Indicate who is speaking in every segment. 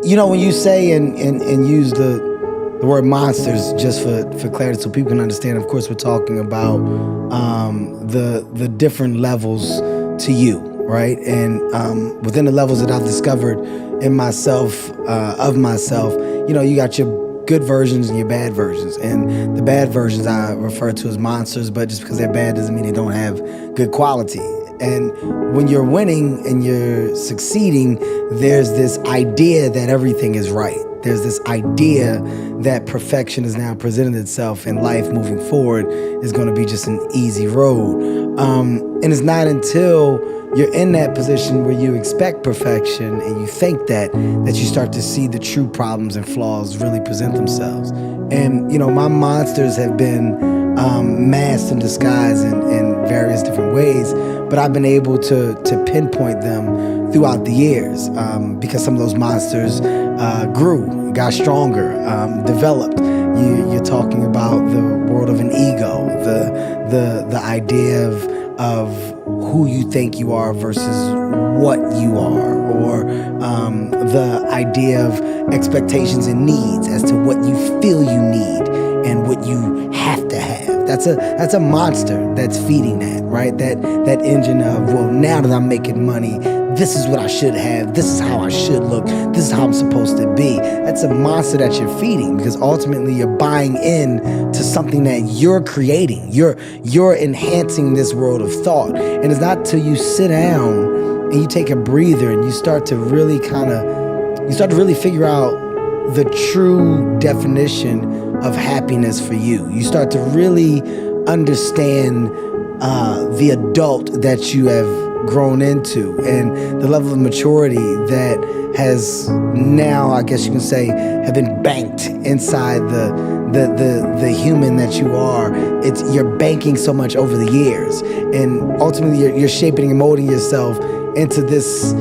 Speaker 1: You know, when you say and use the word monsters, just for clarity so people can understand, of course we're talking about the different levels to you, right? And within the levels that I've discovered in myself, of myself, you know, you got your good versions and your bad versions. And the bad versions I refer to as monsters, but just because they're bad doesn't mean they don't have good quality. And when you're winning and you're succeeding, there's this idea that everything is right. There's this idea that perfection has now presented itself and life moving forward is going to be just an easy road. And it's not until you're in that position where you expect perfection and you think that you start to see the true problems and flaws really present themselves. And, you know, my monsters have been masked and disguised in various different ways, but I've been able to pinpoint them throughout the years because some of those monsters grew, got stronger, developed. You're talking about the world of an ego, the idea of who you think you are versus what you are, or the idea of expectations and needs as to what you feel you need and what you have to have. That's a monster that's feeding that, right? That engine of, well, now that I'm making money, this is what I should have, this is how I should look, this is how I'm supposed to be. That's a monster that you're feeding, because ultimately you're buying in to something that you're creating. You're enhancing this world of thought. And it's not till you sit down and you take a breather and you start to really figure out the true definition of happiness for you. You start to really understand the adult that you have grown into and the level of maturity that has now, I guess you can say, have been banked inside the human that you are. You're banking so much over the years, and ultimately you're shaping and molding yourself into this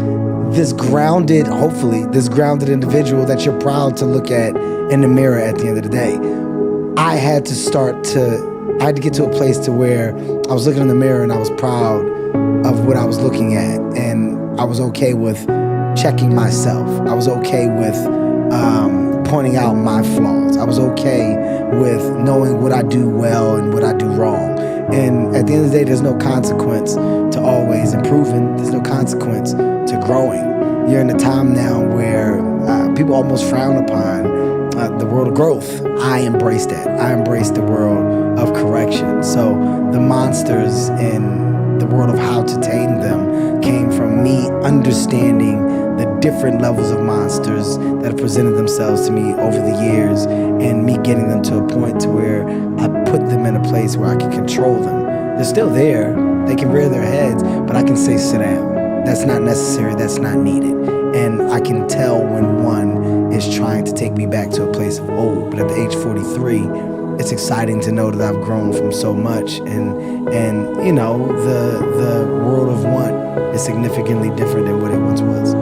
Speaker 1: grounded, hopefully, this grounded individual that you're proud to look at in the mirror at the end of the day. I had to get to a place to where I was looking in the mirror and I was proud of what I was looking at, and I was okay with checking myself. I was okay with pointing out my flaws. I was okay with knowing what I do well and what I do wrong. And at the end of the day, there's no consequence to always improving. There's no consequence to growing. You're in a time now where people almost frown upon the world of growth. I embrace that. I embrace the world of correction. So the monsters in the world of how to tame them came from me understanding the different levels of monsters that have presented themselves to me over the years, and me getting them to a point to where I put them in a place where I can control them. They're still there. They can rear their heads, but I can say, sit down. That's not necessary. That's not needed. And I can tell when one is trying to take me back to a place of old. But at the age 43, it's exciting to know that I've grown from so much, and you know, the world of one is significantly different than what it once was.